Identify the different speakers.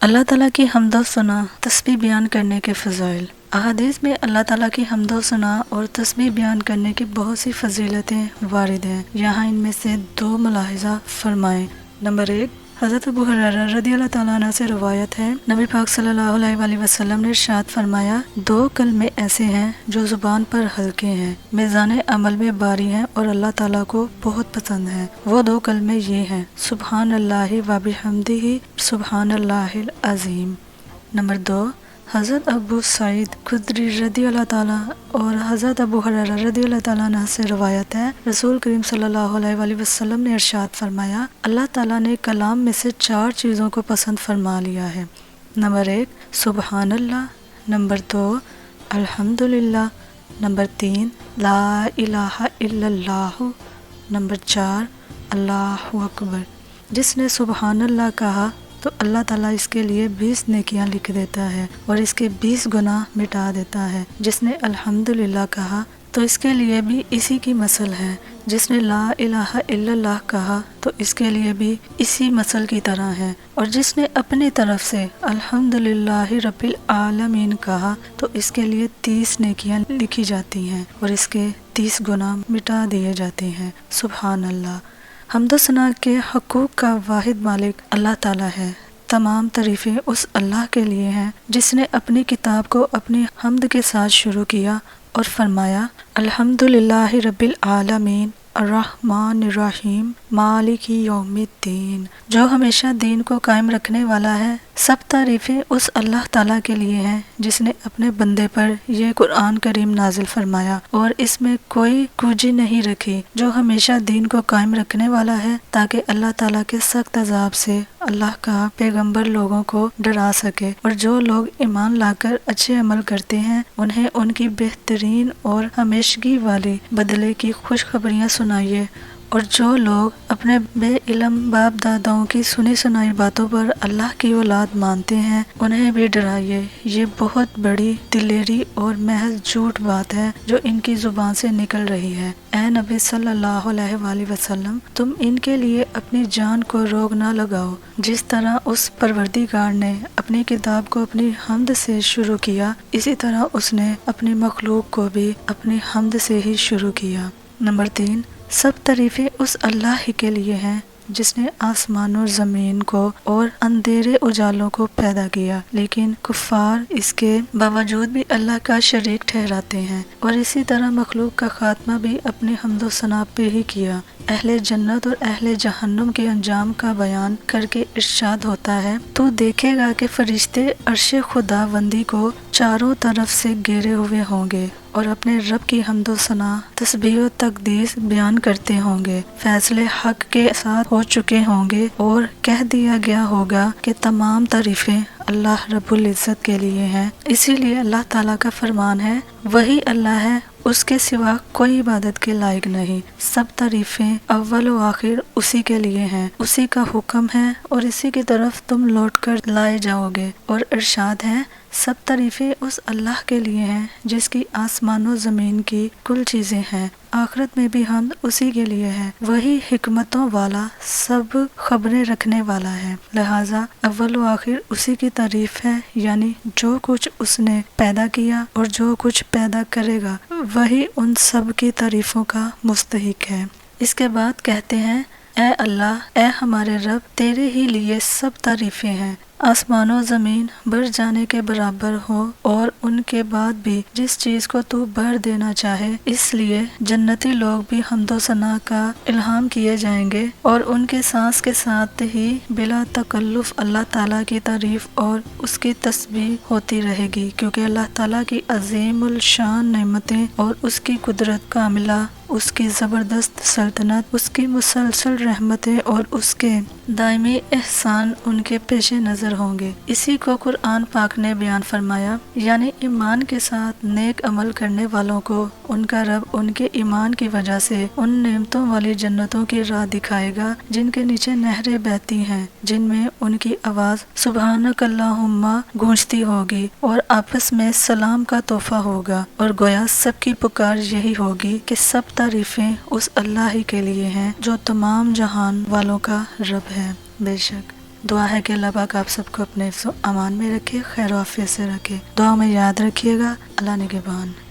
Speaker 1: اللہ تعالیٰ کی حمد و ثنا تسبیح بیان کرنے کے فضائل۔ احادیث میں اللہ تعالیٰ کی حمد و ثنا اور تسبیح بیان کرنے کی بہت سی فضیلتیں وارد ہیں۔ یہاں ان میں سے دو ملاحظہ فرمائیں۔ نمبر 1، حضرت ابو ہریرہ رضی اللہ تعالیٰ عنہ سے روایت ہے، نبی پاک صلی اللہ علیہ وآلہ وسلم نے ارشاد فرمایا، دو کلمے ایسے ہیں جو زبان پر ہلکے ہیں، میزان عمل میں باری ہیں اور اللہ تعالیٰ کو بہت پسند ہیں۔ وہ دو کلمے یہ ہیں، سبحان اللہ و بحمدہ سبحان اللہ العظیم۔ نمبر 2، حضرت ابو سعید خدری رضی اللہ تعالیٰ اور حضرت ابو ہریرہ رضی اللہ تعالیٰ عنہ سے روایت ہے، رسول کریم صلی اللہ علیہ وآلہ وسلم نے ارشاد فرمایا، اللہ تعالیٰ نے کلام میں سے 4 چیزوں کو پسند فرما لیا ہے۔ نمبر 1، سبحان اللہ۔ نمبر 2، الحمدللہ۔ نمبر 3، لا الہ الا اللہ۔ نمبر 4، اللہ اکبر۔ جس نے سبحان اللہ کہا تو اللہ تعالیٰ اس کے لیے 20 نیکیاں لکھ دیتا ہے اور اس کے 20 گناہ مٹا دیتا ہے۔ جس نے الحمدللہ کہا تو اس کے لیے بھی اسی کی مثل ہے۔ جس نے لا الہ الا اللہ کہا تو اس کے لیے بھی اسی مثل کی طرح ہے، اور جس نے اپنی طرف سے الحمدللہ رب العالمین کہا تو اس کے لیے 30 نیکیاں لکھی جاتی ہیں اور اس کے 30 گناہ مٹا دیے جاتے ہیں۔ سبحان اللہ۔ حمد و ثنا کے حقوق کا واحد مالک اللہ تعالیٰ ہے۔ تمام تعریفیں اس اللہ کے لیے ہیں جس نے اپنی کتاب کو اپنی حمد کے ساتھ شروع کیا اور فرمایا، الحمدللہ رب العالمین الرحمن الرحیم مالک یوم الدین، جو ہمیشہ دین کو قائم رکھنے والا ہے۔ سب تعریفیں اس اللہ تعالیٰ کے لیے ہیں جس نے اپنے بندے پر یہ قرآن کریم نازل فرمایا اور اس میں کوئی کوجی نہیں رکھی، جو ہمیشہ دین کو قائم رکھنے والا ہے تاکہ اللہ تعالیٰ کے سخت عذاب سے اللہ کا پیغمبر لوگوں کو ڈرا سکے، اور جو لوگ ایمان لا کر اچھے عمل کرتے ہیں انہیں ان کی بہترین اور ہمیشگی والی بدلے کی خوشخبریاں سنائیے، اور جو لوگ اپنے بے علم باپ داداؤں کی سنی سنائی باتوں پر اللہ کی اولاد مانتے ہیں انہیں بھی ڈرائیے۔ یہ بہت بڑی دلیری اور محض جھوٹ بات ہے جو ان کی زبان سے نکل رہی ہے۔ اے نبی صلی اللہ علیہ وآلہ وسلم، تم ان کے لیے اپنی جان کو روک نہ لگاؤ۔ جس طرح اس پروردگار نے اپنی کتاب کو اپنی حمد سے شروع کیا، اسی طرح اس نے اپنی مخلوق کو بھی اپنی حمد سے ہی شروع کیا۔ نمبر 3، سب تعریفیں اس اللہ ہی کے لیے ہیں جس نے آسمان اور زمین کو اور اندھیرے اجالوں کو پیدا کیا، لیکن کفار اس کے باوجود بھی اللہ کا شریک ٹھہراتے ہیں، اور اسی طرح مخلوق کا خاتمہ بھی اپنی حمد و ثنا پہ ہی کیا۔ اہل جنت اور اہل جہنم کے انجام کا بیان کر کے ارشاد ہوتا ہے، تو دیکھے گا کہ فرشتے عرش خداوندی کو چاروں طرف سے گھیرے ہوئے ہوں گے اور اپنے رب کی حمد و ثنا تسبیح و تقدیس بیان کرتے ہوں گے۔ فیصلے حق کے ساتھ ہو چکے ہوں گے اور کہہ دیا گیا ہوگا کہ تمام تعریفیں اللہ رب العزت کے لیے ہیں۔ اسی لیے اللہ تعالیٰ کا فرمان ہے، وہی اللہ ہے، اس کے سوا کوئی عبادت کے لائق نہیں۔ سب تعریفیں اول و آخر اسی کے لیے ہیں، اسی کا حکم ہے اور اسی کی طرف تم لوٹ کر لائے جاؤ گے۔ اور ارشاد ہے، سب تعریفیں اس اللہ کے لیے ہیں جس کی آسمان و زمین کی کل چیزیں ہیں، آخرت میں بھی حمد اسی کے لیے ہے، وہی حکمتوں والا سب خبریں رکھنے والا ہے، لہٰذا اول و آخر اسی کی تعریف ہے، یعنی جو کچھ اس نے پیدا کیا اور جو کچھ پیدا کرے گا وہی ان سب کی تعریفوں کا مستحق ہے۔ اس کے بعد کہتے ہیں، اے اللہ، اے ہمارے رب، تیرے ہی لیے سب تعریفیں ہیں، آسمان و زمین بڑھ جانے کے برابر ہو اور ان کے بعد بھی جس چیز کو تو بھر دینا چاہے، اس لیے جنتی لوگ بھی حمد و ثنا کا الہام کیے جائیں گے اور ان کے سانس کے ساتھ ہی بلا تکلف اللہ تعالیٰ کی تعریف اور اس کی تسبیح ہوتی رہے گی، کیونکہ اللہ تعالیٰ کی عظیم الشان نعمتیں اور اس کی قدرت کاملہ، اس کی زبردست سلطنت، اس کی مسلسل رحمتیں اور اس کے دائمی احسان ان کے پیش نظر ہوں گے۔ اسی کو قرآن پاک نے بیان فرمایا، یعنی ایمان کے ساتھ نیک عمل کرنے والوں کو ان کا رب ان کے ایمان کی وجہ سے ان نعمتوں والی جنتوں کی راہ دکھائے گا جن کے نیچے نہریں بہتی ہیں، جن میں ان کی آواز سبحانک اللہم گونجتی ہوگی اور آپس میں سلام کا تحفہ ہوگا، اور گویا سب کی پکار یہی ہوگی کہ سب تعریفیں اس اللہ ہی کے لیے ہیں جو تمام جہان والوں کا رب ہے۔ بے شک دعا ہے کہ اللہ پاک آپ سب کو اپنے حفظ و امان میں رکھے، خیر و عافیت سے رکھے۔ دعا میں یاد رکھیے گا۔ اللہ نگہبان۔